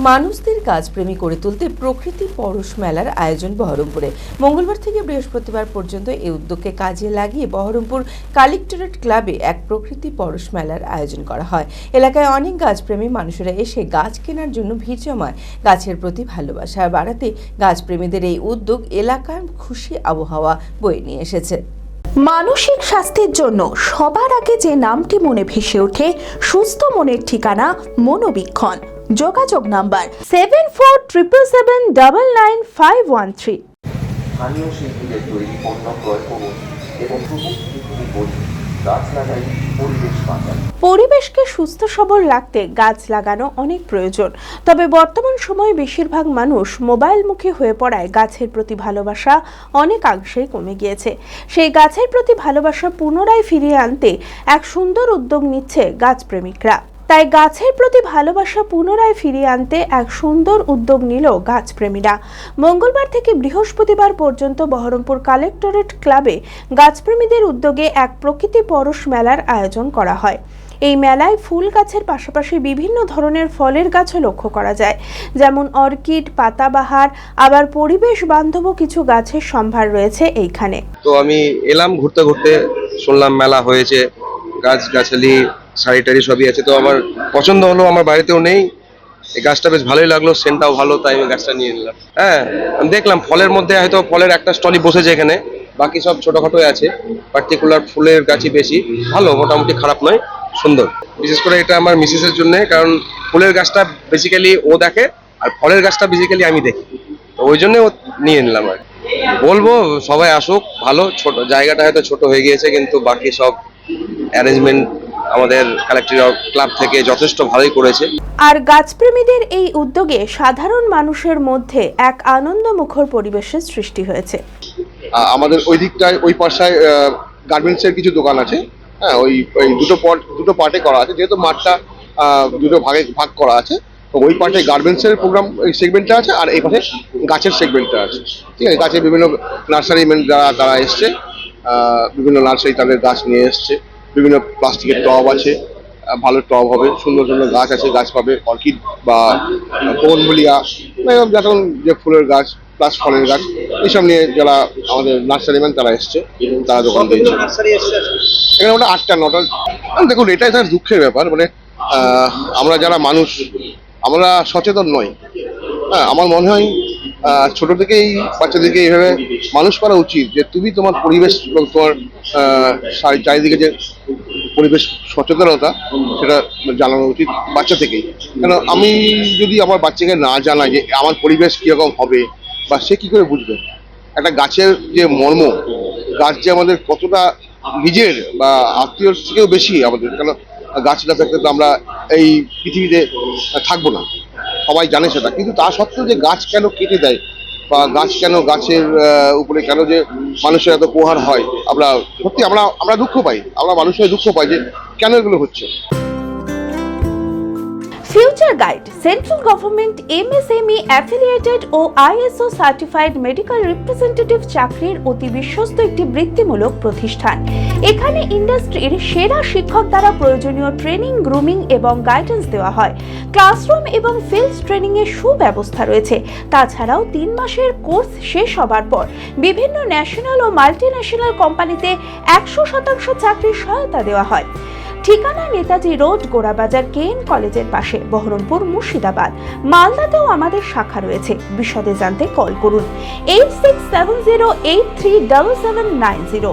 মানুষদের গাছপ্রেমী করে তুলতে প্রকৃতি পরশ মেলার আয়োজন বহরমপুরে। মঙ্গলবার থেকে বৃহস্পতিবার পর্যন্ত এই উদ্যোগকে কাজে লাগিয়ে বহরমপুর কালেক্টরেট ক্লাবে এক প্রকৃতি পরশ মেলার আয়োজন করা হয়। এলাকায় অনেক গাছপ্রেমী মানুষেরা এসে গাছ কেনার জন্য ভিড় জমায়। গাছের প্রতি ভালোবাসা বাড়াতে গাছপ্রেমীদের এই উদ্যোগ এলাকার খুশি আবহাওয়া বয়ে নিয়ে এসেছে। মানসিক স্বাস্থ্যের জন্য সবার আগে যে নামটি মনে ভেসে ওঠে, সুস্থ মনের ঠিকানা মনোবীক্ষণ। যোগাযোগ নাম্বার 7477799513। স্থানীয় শিল্পীদের তৈরি পণ্য ক্রয় করুন এবং গাছ লাগাই পরিবেশ বাঁচান। পরিবেশকে সুস্থ সবল রাখতে গাছ লাগানো অনেক প্রয়োজন, তবে বর্তমান সময়ে বেশিরভাগ মানুষ মোবাইলমুখী হয়ে পড়ায় গাছের প্রতি ভালোবাসা অনেকাংশেই কমে গিয়েছে। সেই গাছের প্রতি ভালোবাসা পুনরায় ফিরিয়ে আনতে এক সুন্দর উদ্যোগ নিচ্ছে গাছপ্রেমিকরা। তাই গাছের প্রতি ভালোবাসা পুনরায় ফিরিয়ে আনতে এক সুন্দর উদ্যোগ নিল গাছপ্রেমীরা। মঙ্গলবার থেকে বৃহস্পতিবার পর্যন্ত বহরমপুর কালেক্টরেট ক্লাবে গাছপ্রেমীদের উদ্যোগে এক প্রকৃতি পরশ মেলার আয়োজন করা হয়। এই মেলায় ফুল গাছের পাশাপাশি বিভিন্ন ধরনের ফলের গাছও লক্ষ্য করা যায়, যেমন অর্কিড, পাতাবাহার, আবার পরিবেশ বান্ধব কিছু গাছের সম্ভার রয়েছে এইখানে। তো আমি এলাম ঘুরতে ঘুরতে, শুনলাম মেলা হয়েছে, গাছগাছালি শাড়ি সবই আছে, তো আমার পছন্দ হলো। আমার বাড়িতেও নেই, এই গাছটা বেশ ভালোই লাগলো, সেন্টটাও ভালো, তাই আমি গাছটা নিয়ে নিলাম। হ্যাঁ, আমি দেখলাম ফলের মধ্যে হয়তো ফলের একটা স্টলই বসেছে এখানে, বাকি সব ছোটখাটোই আছে। পার্টিকুলার ফুলের গাছই বেশি, ভালো, মোটামুটি খারাপ নয়, সুন্দর। বিশেষ করে এটা আমার মিসেসের জন্য, কারণ ফুলের গাছটা বেসিক্যালি ও দেখে আর ফলের গাছটা বেসিক্যালি আমি দেখি, তো ওই জন্য ও নিয়ে নিলাম। আর বলবো সবাই আসুক, ভালো। ছোট জায়গাটা হয়তো ছোট হয়ে গিয়েছে, কিন্তু বাকি সব অ্যারেঞ্জমেন্ট আমাদের কালেক্টরেট ক্লাব থেকে যথেষ্ট ভালোই করেছে। আর গাছপ্রেমীদের এই উদ্যোগে সাধারণ মানুষের মধ্যে এক আনন্দমুখর পরিবেশের সৃষ্টি হয়েছে। আমাদের ওই দিকটায় ওই পাশায় গার্মেন্টসের কিছু দোকান আছে। হ্যাঁ, ওই দুটো পার্টে করা আছে, যেহেতু মাঠটা দুটো ভাগ করা আছে। তো ওই পাশে গার্মেন্টসের প্রোগ্রাম সেগমেন্টটা আছে, আর এই পাশে গাছের সেগমেন্টটা আছে। ঠিক আছে, গাছের বিভিন্ন নার্সারি ম্যান তারা এসছে, বিভিন্ন নার্সারি তাদের গাছ নিয়ে এসছে। বিভিন্ন প্লাস্টিকের টব আছে, ভালো টব হবে, সুন্দর সুন্দর গাছ আছে, গাছ পাবে, অর্কিড বা বোগনভিলিয়া, যখন যে ফুলের গাছ প্লাস ফলের গাছ, এইসব নিয়ে যারা আমাদের নার্সারিম্যান তারা এসছে, তারা দোকান দিয়েছে। এখানে ওটা 8টা 9টা। দেখুন, এটাই তার দুঃখের ব্যাপার, মানে আমরা যারা মানুষ, আমরা সচেতন নই। হ্যাঁ, আমার মনে হয় ছোট থেকেই বাচ্চাদেরকে এইভাবে মানুষ করা উচিত, যে তুমি তোমার পরিবেশ এবং তোমার চারিদিকে যে পরিবেশ সচেতনতা, সেটা জানানো উচিত বাচ্চা থেকেই। কেন আমি যদি আমার বাচ্চাকে না জানাই যে আমার পরিবেশ কীরকম হবে, বা সে কী করে বুঝবে একটা গাছের যে মর্ম, গাছ যে আমাদের কতটা নিজের বা আত্মীয়র থেকেও বেশি আমাদের। কেন গাছ না থাকলে তো আমরা এই পৃথিবীতে থাকবো না, সবাই জানে সেটা। কিন্তু তা সত্ত্বেও যে গাছ কেন কেটে দেয়, বা গাছ কেন, গাছের উপরে কেন যে মানুষের এত প্রহার হয়, আমরা সত্যি আমরা দুঃখ পাই। আমরা মানুষের দুঃখ পাই যে কেন এগুলো হচ্ছে। Future guide central government MSME affiliated ও ISO সার্টিফাইড মেডিকেল রিপ্রেজেন্টেটিভ চাকরির অতি বিশ্বস্ত একটি বৃত্তিমূলক প্রতিষ্ঠান। এখানে ইন্ডাস্ট্রির সেরা শিক্ষক দ্বারা প্রয়োজনীয় ট্রেনিং, গ্রুমিং এবং গাইডেন্স দেওয়া হয়। ক্লাসরুম এবং ফিল্ড ট্রেনিং এর সুব্যবস্থা রয়েছে। তাছাড়াও 3 মাসের কোর্স শেষ হবার পর বিভিন্ন ন্যাশনাল ও মাল্টিন্যাশনাল কোম্পানিতে 100% চাকরির সহায়তা দেওয়া হয়। ঠিকানা নেতাজি রোড, গোড়াবাজার KN কলেজের পাশে, বহরমপুর, মুর্শিদাবাদ। মালদাতেও আমাদের শাখা রয়েছে। বিশদে জানতে কল করুন 8670837790।